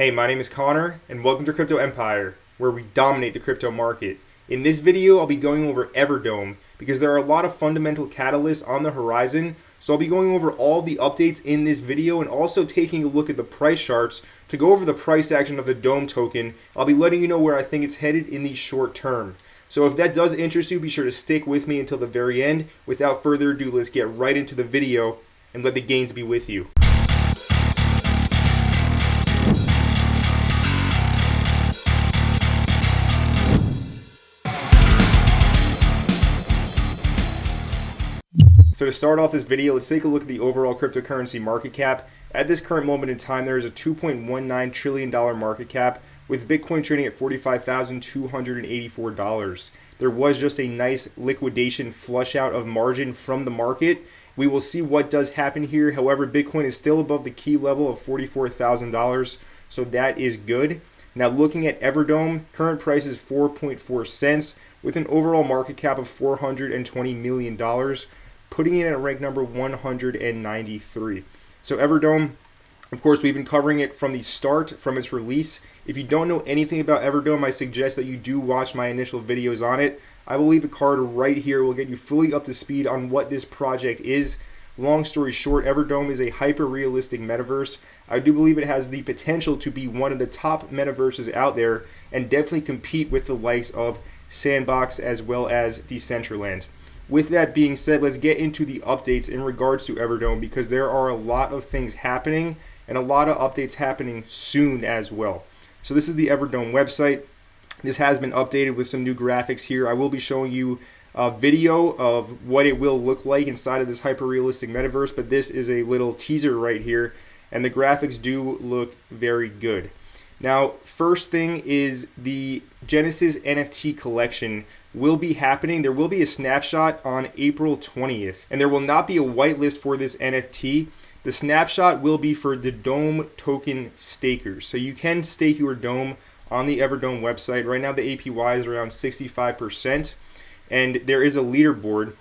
Hey, my name is Connor, and welcome to Crypto Empire, where we dominate the crypto market. In this video, I'll be going over Everdome because there are a lot of fundamental catalysts on the horizon, so I'll be going over all the updates in this video and also taking a look at the price charts to go over the price action of the Dome token. I'll be letting you know where I think it's headed in the short term. So if that does interest you, be sure to stick with me until the very end. Without further ado, let's get right into the video and let the gains be with you. So to start off this video, let's take a look at the overall cryptocurrency market cap. At this current moment in time, there is a $2.19 trillion market cap, with Bitcoin trading at $45,284. There was just a nice liquidation flush out of margin from the market. We will see what does happen here. However, Bitcoin is still above the key level of $44,000, so that is good. Now looking at Everdome, current price is 4.4 cents with an overall market cap of $420 million. Putting it at rank number 193. So Everdome, of course, we've been covering it from the start, from its release. If you don't know anything about Everdome, I suggest that you do watch my initial videos on it. I will leave a card right here. We'll get you fully up to speed on what this project is. Long story short, Everdome is a hyper-realistic metaverse. I do believe it has the potential to be one of the top metaverses out there and definitely compete with the likes of Sandbox as well as Decentraland. With that being said, let's get into the updates in regards to Everdome because there are a lot of things happening and a lot of updates happening soon as well. So this is the Everdome website. This has been updated with some new graphics here. I will be showing you a video of what it will look like inside of this hyper-realistic metaverse, but this is a little teaser right here, and the graphics do look very good. Now, first thing is the Genesis NFT collection will be happening. There will be a snapshot on April 20th, and there will not be a whitelist for this NFT. The snapshot will be for the Dome token stakers. So you can stake your Dome on the Everdome website. Right now, the APY is around 65%, and there is a leaderboard.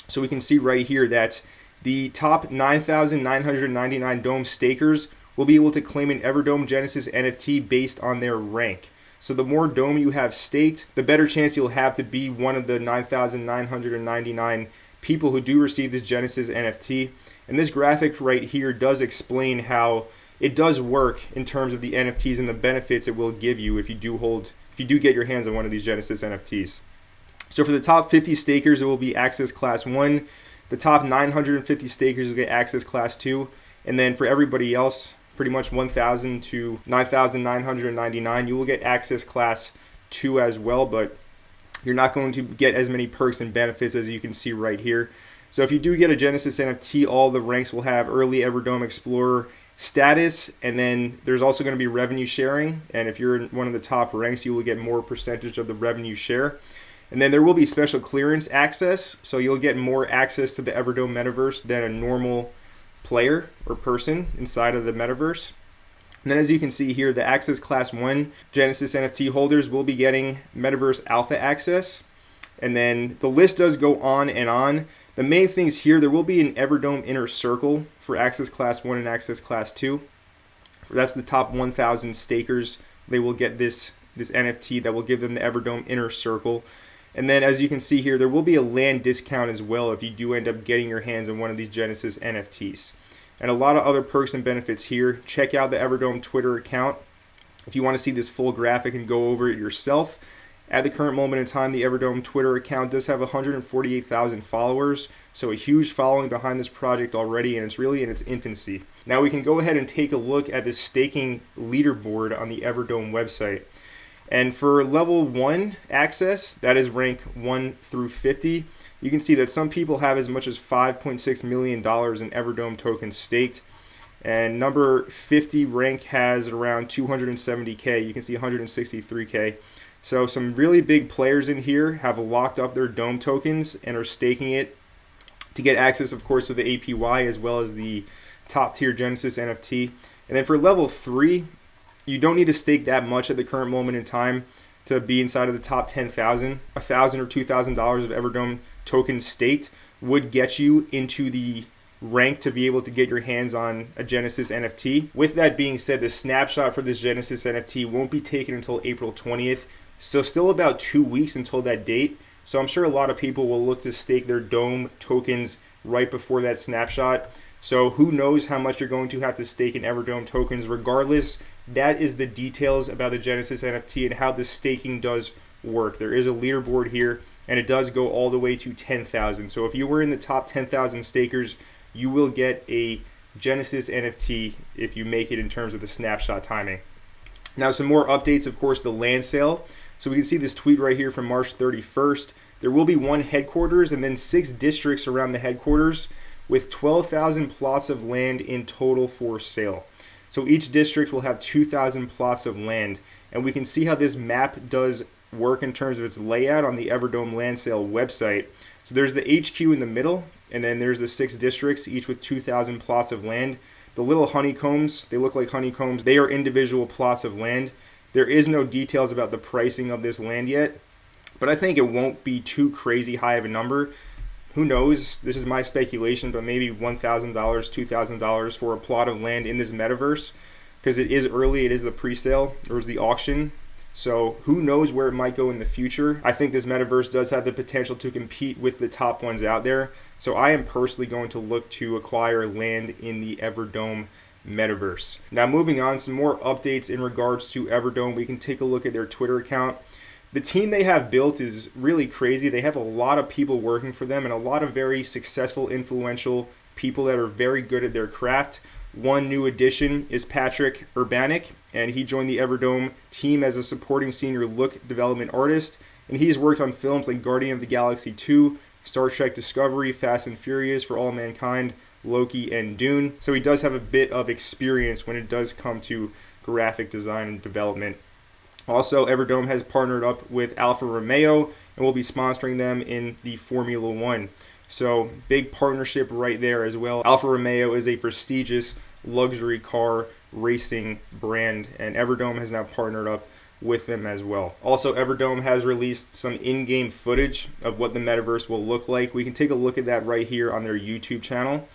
So we can see right here that the top 9,999 Dome stakers will be able to claim an Everdome Genesis NFT based on their rank. So the more Dome you have staked, the better chance you'll have to be one of the 9,999 people who do receive this Genesis NFT. And this graphic right here does explain how it does work in terms of the NFTs and the benefits it will give you if you do get your hands on one of these Genesis NFTs. So for the top 50 stakers, it will be Access Class 1. The top 950 stakers will get Access Class 2. And then for everybody else, pretty much 1,000 to 9,999, you will get Access Class 2 as well, but you're not going to get as many perks and benefits as you can see right here. So if you do get a Genesis NFT, all the ranks will have early Everdome Explorer status, and then there's also going to be revenue sharing, and if you're in one of the top ranks, you will get more percentage of the revenue share. And then there will be special clearance access, so you'll get more access to the Everdome Metaverse than a normal player or person inside of the metaverse. And then as you can see here, the Access Class 1 Genesis NFT holders will be getting Metaverse Alpha access. And then the list does go on and on. The main things here, there will be an Everdome Inner Circle for Access Class 1 and Access Class 2. That's the top 1,000 stakers. They will get this NFT that will give them the Everdome Inner Circle. And then as you can see here, there will be a land discount as well if you do end up getting your hands on one of these Genesis NFTs. And a lot of other perks and benefits here. Check out the Everdome Twitter account if you want to see this full graphic and go over it yourself. At the current moment in time, the Everdome Twitter account does have 148,000 followers, so a huge following behind this project already, and it's really in its infancy. Now we can go ahead and take a look at the staking leaderboard on the Everdome website. And for level 1 access, that is rank 1 through 50, you can see that some people have as much as $5.6 million in Everdome tokens staked. And number 50 rank has around 270K. You can see 163K. So some really big players in here have locked up their Dome tokens and are staking it to get access, of course, to the APY as well as the top tier Genesis NFT. And then for level 3, you don't need to stake that much at the current moment in time to be inside of the top 10,000. $1,000 or $2,000 of Everdome tokens staked would get you into the rank to be able to get your hands on a Genesis NFT. With that being said, the snapshot for this Genesis NFT won't be taken until April 20th, so still about 2 weeks until that date. So I'm sure a lot of people will look to stake their Dome tokens right before that snapshot. So who knows how much you're going to have to stake in Everdome tokens. Regardless, that is the details about the Genesis NFT and how the staking does work. There is a leaderboard here, and it does go all the way to 10,000. So if you were in the top 10,000 stakers, you will get a Genesis NFT if you make it in terms of the snapshot timing. Now, some more updates, of course, the land sale. So we can see this tweet right here from March 31st. There will be one headquarters and then 6 districts around the headquarters with 12,000 plots of land in total for sale. So each district will have 2,000 plots of land. And we can see how this map does work in terms of its layout on the Everdome land sale website. So there's the HQ in the middle, and then there's the 6 districts, each with 2,000 plots of land. The little honeycombs, they look like honeycombs. They are individual plots of land. There is no details about the pricing of this land yet, but I think it won't be too crazy high of a number. Who knows? This is my speculation, but maybe $1,000, $2,000 for a plot of land in this metaverse, because it is early, it is the pre-sale, or is the auction. So who knows where it might go in the future. I think this metaverse does have the potential to compete with the top ones out there. So I am personally going to look to acquire land in the Everdome Metaverse. Now moving on, some more updates in regards to Everdome. We can take a look at their Twitter account. The team they have built is really crazy. They have a lot of people working for them and a lot of very successful, influential people that are very good at their craft. One new addition is Patrick Urbanik, and he joined the Everdome team as a supporting senior look development artist. And he's worked on films like Guardian of the Galaxy 2, Star Trek Discovery, Fast and Furious, For All Mankind, Loki, and Dune. So he does have a bit of experience when it does come to graphic design and development. Also, Everdome has partnered up with Alfa Romeo and will be sponsoring them in the Formula One. So big partnership right there as well. Alfa Romeo is a prestigious luxury car racing brand, and Everdome has now partnered up with them as well. Also, Everdome has released some in-game footage of what the metaverse will look like. We can take a look at that right here on their YouTube channel,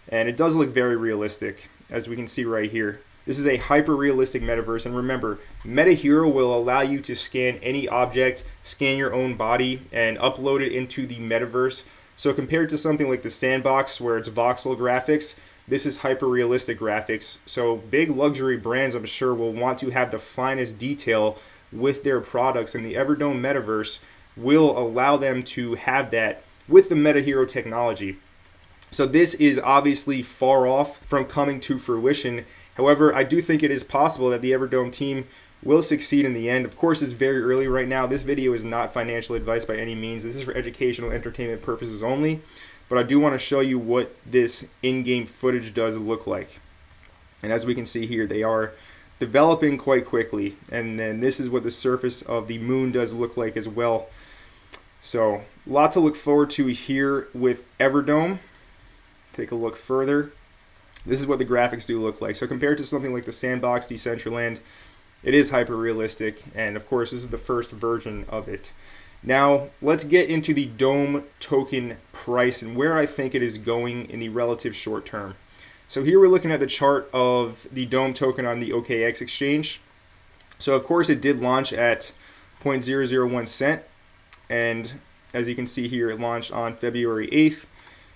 and it does look very realistic, as we can see right here. This is a hyper-realistic metaverse, and remember, MetaHero will allow you to scan any object, scan your own body, and upload it into the metaverse. So compared to something like the Sandbox, where it's voxel graphics, this is hyper-realistic graphics. So big luxury brands, I'm sure, will want to have the finest detail with their products, and the Everdome Metaverse will allow them to have that with the MetaHero technology. So this is obviously far off from coming to fruition. However, I do think it is possible that the Everdome team will succeed in the end. Of course, it's very early right now. This video is not financial advice by any means. This is for educational entertainment purposes only. But I do want to show you what this in-game footage does look like. And as we can see here, they are developing quite quickly. And then this is what the surface of the moon does look like as well. So a lot to look forward to here with Everdome. Take a look further. This is what the graphics do look like. So compared to something like the Sandbox, Decentraland, it is hyper-realistic. And of course, this is the first version of it. Now, let's get into the Dome token price and where I think it is going in the relative short term. So here we're looking at the chart of the Dome token on the OKX exchange. So of course, it did launch at 0.001 cent. And as you can see here, it launched on February 8th.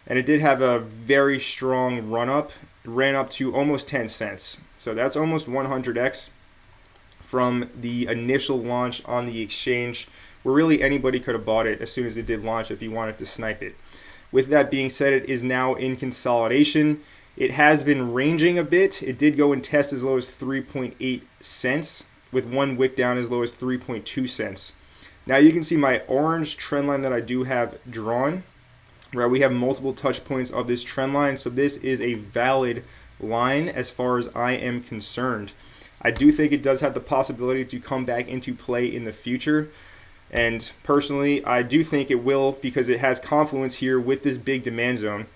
And it did have a very strong run up. It ran up to almost 10 cents. So that's almost 100x from the initial launch on the exchange, where really anybody could have bought it as soon as it did launch if you wanted to snipe it. With that being said, it is now in consolidation. It has been ranging a bit. It did go and test as low as 3.8 cents, with one wick down as low as 3.2 cents. Now you can see my orange trend line that I do have drawn. Right, we have multiple touch points of this trend line, so this is a valid line as far as I am concerned. I do think it does have the possibility to come back into play in the future, and personally, I do think it will because it has confluence here with this big demand zone.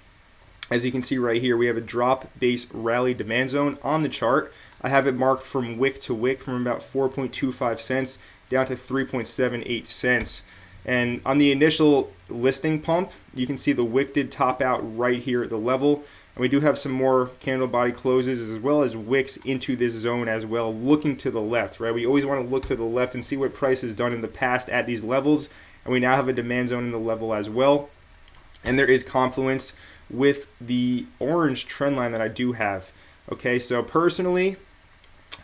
As you can see right here, we have a drop-based rally demand zone on the chart. I have it marked from wick to wick from about 4.25 cents down to 3.78 cents. And on the initial listing pump, you can see the wick did top out right here at the level. And we do have some more candle body closes as well as wicks into this zone as well, looking to the left, right? We always want to look to the left and see what price has done in the past at these levels. And we now have a demand zone in the level as well. And there is confluence with the orange trend line that I do have. Okay, so personally,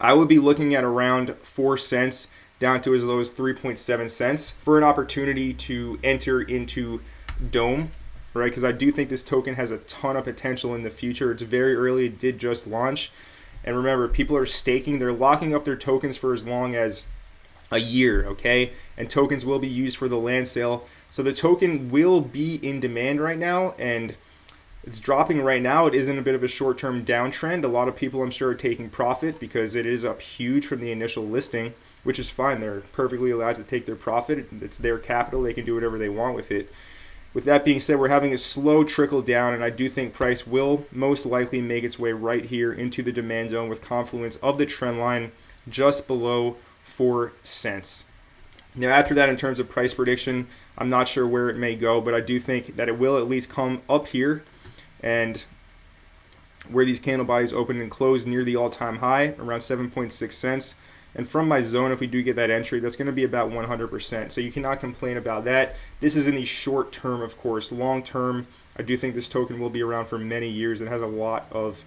I would be looking at around 4 cents down to as low as 3.7 cents for an opportunity to enter into Dome, right? Because I do think this token has a ton of potential in the future. It's very early, it did just launch. And remember, people are staking, they're locking up their tokens for as long as a year, okay? And tokens will be used for the land sale. So the token will be in demand right now, and it's dropping right now. It is in a bit of a short-term downtrend. A lot of people, I'm sure, are taking profit because it is up huge from the initial listing, which is fine. They're perfectly allowed to take their profit. It's their capital. They can do whatever they want with it. With that being said, we're having a slow trickle down, and I do think price will most likely make its way right here into the demand zone with confluence of the trend line just below 4 cents. Now, after that, in terms of price prediction, I'm not sure where it may go, but I do think that it will at least come up here and where these candle bodies open and close near the all-time high, around 7.6 cents. And from my zone, if we do get that entry, that's going to be about 100%. So you cannot complain about that. This is in the short term, of course. Long term, I do think this token will be around for many years. It has a lot of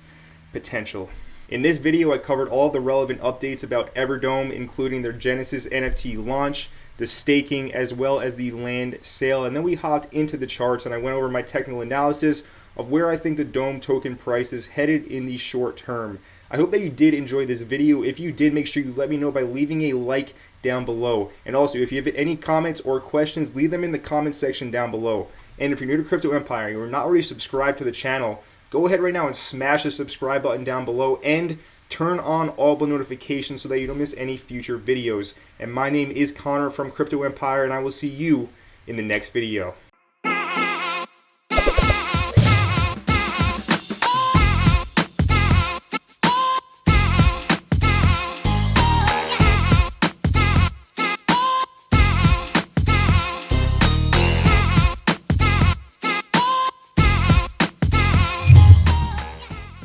potential. In this video, I covered all the relevant updates about Everdome, including their Genesis NFT launch, the staking, as well as the land sale. And then we hopped into the charts and I went over my technical analysis of where I think the Dome token price is headed in the short term. I hope that you did enjoy this video. If you did, make sure you let me know by leaving a like down below. And also, if you have any comments or questions, leave them in the comment section down below. And if you're new to Crypto Empire and you're not already subscribed to the channel, go ahead right now and smash the subscribe button down below and turn on all the notifications so that you don't miss any future videos. And my name is Connor from Crypto Empire, and I will see you in the next video.